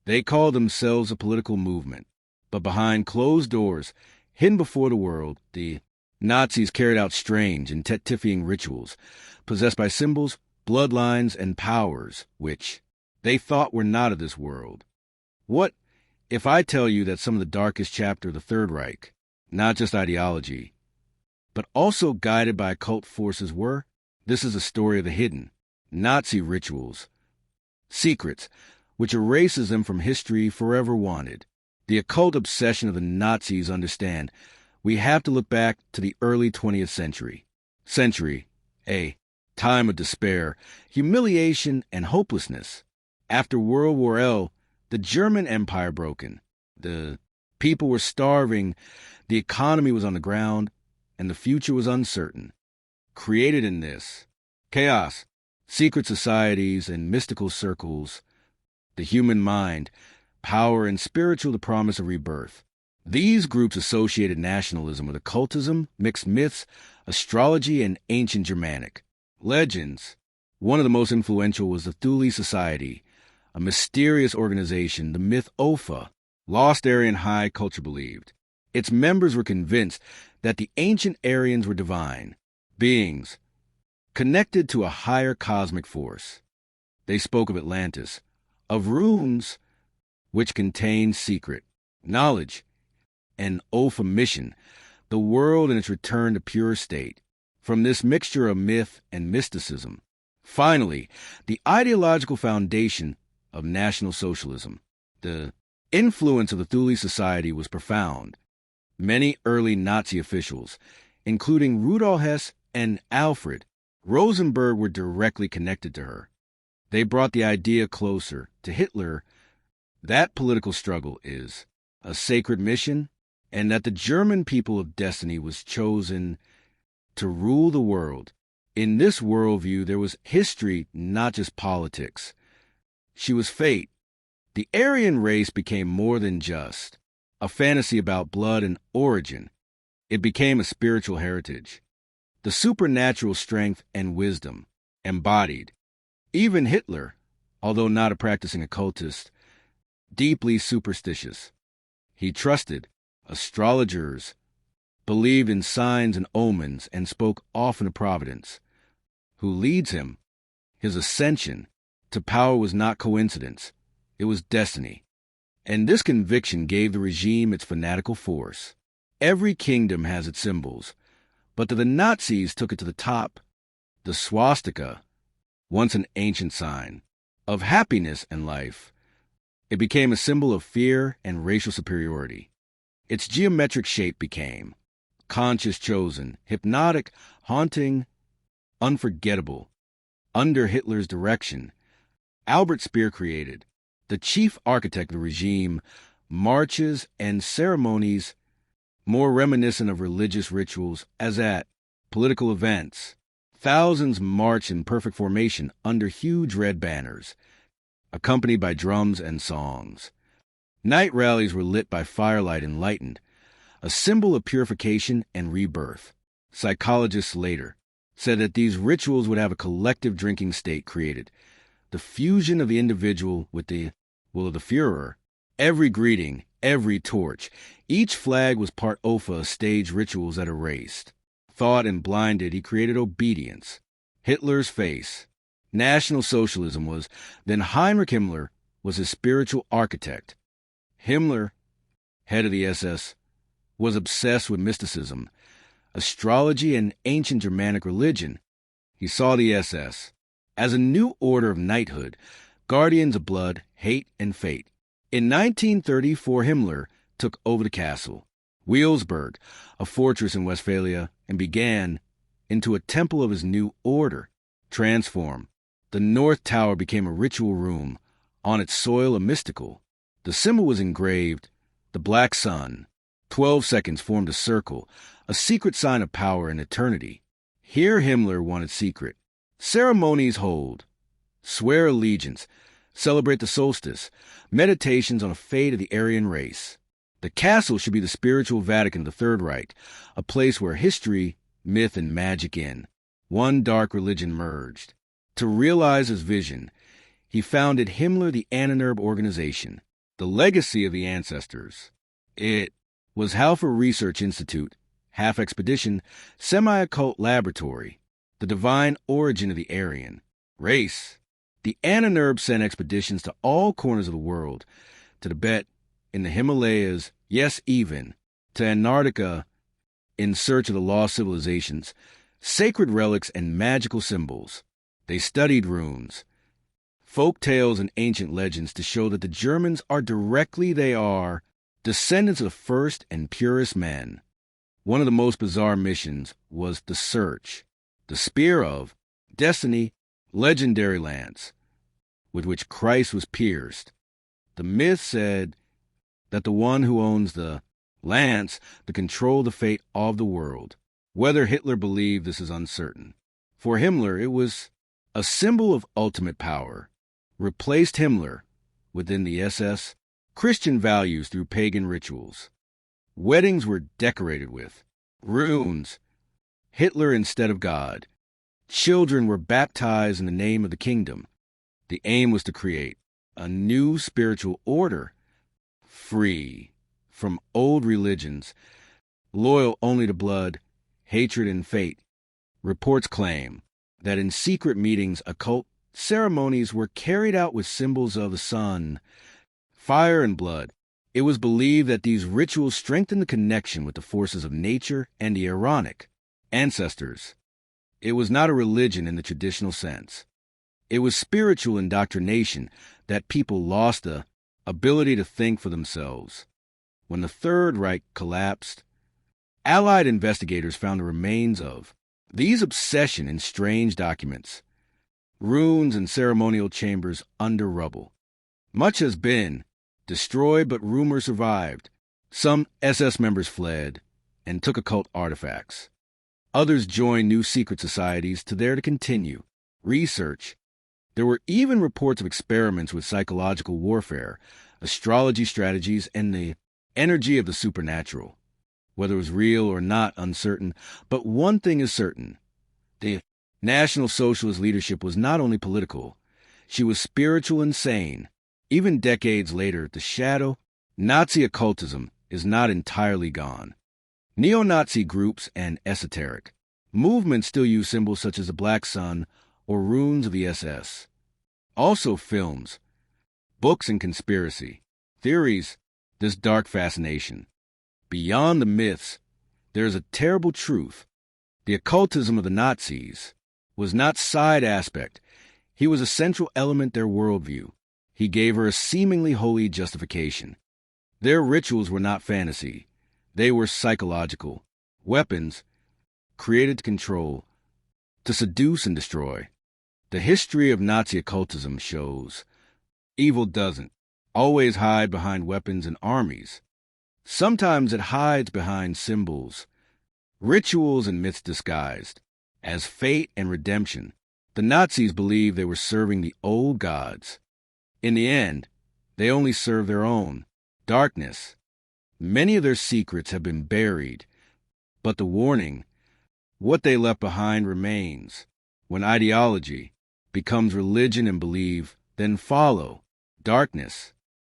They called themselves a political movement, but behind closed doors, hidden before the world, the Nazis carried out strange and terrifying rituals, possessed by symbols, bloodlines, and powers which they thought were not of this world. What if I tell you that some of the darkest chapters of the Third Reich, not just ideology, but also guided by occult forces were? This is a story of the hidden, Nazi rituals, secrets, which erases them from history forever wanted. The occult obsession of the Nazis understand. We have to look back to the early 20th century. A time of despair, humiliation, and hopelessness. After World War I, the German Empire broken. The people were starving, the economy was on the ground, and the future was uncertain. Created in this chaos, secret societies and mystical circles, the human mind, power, and spiritual the promise of rebirth. These groups associated nationalism with occultism, mixed myths, astrology, and ancient Germanic legends. One of the most influential was the Thule Society, a mysterious organization, the myth Ofa, lost Aryan high culture believed. Its members were convinced that the ancient Aryans were divine beings, connected to a higher cosmic force. They spoke of Atlantis, of runes, which contained secret knowledge, and Ofa mission, the world in its return to pure state. From this mixture of myth and mysticism, finally, the ideological foundation of National Socialism. The influence of the Thule Society was profound. Many early Nazi officials, including Rudolf Hess and Alfred Rosenberg, were directly connected to her. They brought the idea closer to Hitler that political struggle is a sacred mission, and that the German people of destiny was chosen to rule the world. In this worldview, there was history, not just politics. She was fate. The Aryan race became more than just a fantasy about blood and origin. It became a spiritual heritage, the supernatural strength and wisdom embodied. Even Hitler, although not a practicing occultist, deeply superstitious. He trusted astrologers, believed in signs and omens, and spoke often of Providence, who leads him. His ascension to power was not coincidence, it was destiny. And this conviction gave the regime its fanatical force. Every kingdom has its symbols, but the Nazis took it to the top. The swastika, once an ancient sign of happiness and life, it became a symbol of fear and racial superiority. Its geometric shape became conscious, chosen, hypnotic, haunting, unforgettable. Under Hitler's direction, Albert Speer created, the chief architect of the regime, marches and ceremonies more reminiscent of religious rituals as at political events. Thousands marched in perfect formation under huge red banners, accompanied by drums and songs. Night rallies were lit by firelight and lightened, a symbol of purification and rebirth. Psychologists later said that these rituals would have a collective drinking state created, the fusion of the individual with the will of the Führer. Every greeting, every torch, each flag was part Ofa, stage rituals that erased thought and blinded. He created obedience. Hitler's face. National Socialism was, then Heinrich Himmler was his spiritual architect. Himmler, head of the SS, was obsessed with mysticism, astrology, and ancient Germanic religion. He saw the SS as a new order of knighthood, guardians of blood, hate, and fate. In 1934, Himmler took over the castle, Wilsberg, a fortress in Westphalia, and began into a temple of his new order. Transform. The North Tower became a ritual room, on its soil a mystical. The symbol was engraved, the black sun. 12 seconds formed a circle, a secret sign of power and eternity. Here Himmler wanted secret. Ceremonies hold. Swear allegiance. Celebrate the solstice. Meditations on the fate of the Aryan race. The castle should be the spiritual Vatican of the Third Reich, a place where history, myth, and magic in one dark religion merged. To realize his vision, he founded Himmler the Ahnenerbe organization, The legacy of the ancestors. It was half a research institute, half expedition, semi-occult laboratory, the divine origin of the Aryan race. The Ananurb sent expeditions to all corners of the world, to Tibet, in the Himalayas, yes, even to Antarctica, in search of the lost civilizations, sacred relics and magical symbols. They studied runes, folk tales and ancient legends to show that the Germans are descendants of the first and purest men. One of the most bizarre missions was the Search, the spear of destiny, legendary lance, with which Christ was pierced. The myth said that the one who owns the lance to control the fate of the world. Whether Hitler believed this is uncertain. For Himmler, it was a symbol of ultimate power, replaced Himmler within the SS Christian values through pagan rituals. Weddings were decorated with runes, Hitler instead of God. Children were baptized in the name of the kingdom. The aim was to create a new spiritual order, free from old religions, loyal only to blood, hatred, and fate. Reports claim that in secret meetings, occult ceremonies were carried out with symbols of the sun, fire, and blood. It was believed that these rituals strengthened the connection with the forces of nature and the Aaronic ancestors. It was not a religion in the traditional sense. It was spiritual indoctrination that people lost the ability to think for themselves. When the Third Reich collapsed, Allied investigators found the remains of these obsession in strange documents, runes and ceremonial chambers under rubble. Much has been destroyed, but rumors survived. Some SS members fled and took occult artifacts. Others joined new secret societies to continue research. There were even reports of experiments with psychological warfare, astrology strategies, and the energy of the supernatural. Whether it was real or not, uncertain, but one thing is certain. The National Socialist leadership was not only political, she was spiritual and sane. Even decades later, the shadow, Nazi occultism, is not entirely gone. Neo-Nazi groups and esoteric movements still use symbols such as the Black Sun or runes of the SS. Also films, books, and conspiracy theories, this dark fascination. Beyond the myths, there is a terrible truth. The occultism of the Nazis was not side aspect. He was a central element their worldview. He gave her a seemingly holy justification. Their rituals were not fantasy. They were psychological weapons created to control, to seduce and destroy. The history of Nazi occultism shows evil doesn't always hide behind weapons and armies. Sometimes it hides behind symbols, rituals, and myths disguised as fate and redemption. The Nazis believed they were serving the old gods. In the end, they only served their own darkness. Many of their secrets have been buried, but the warning, what they left behind remains. When ideology becomes religion and belief, then follow darkness.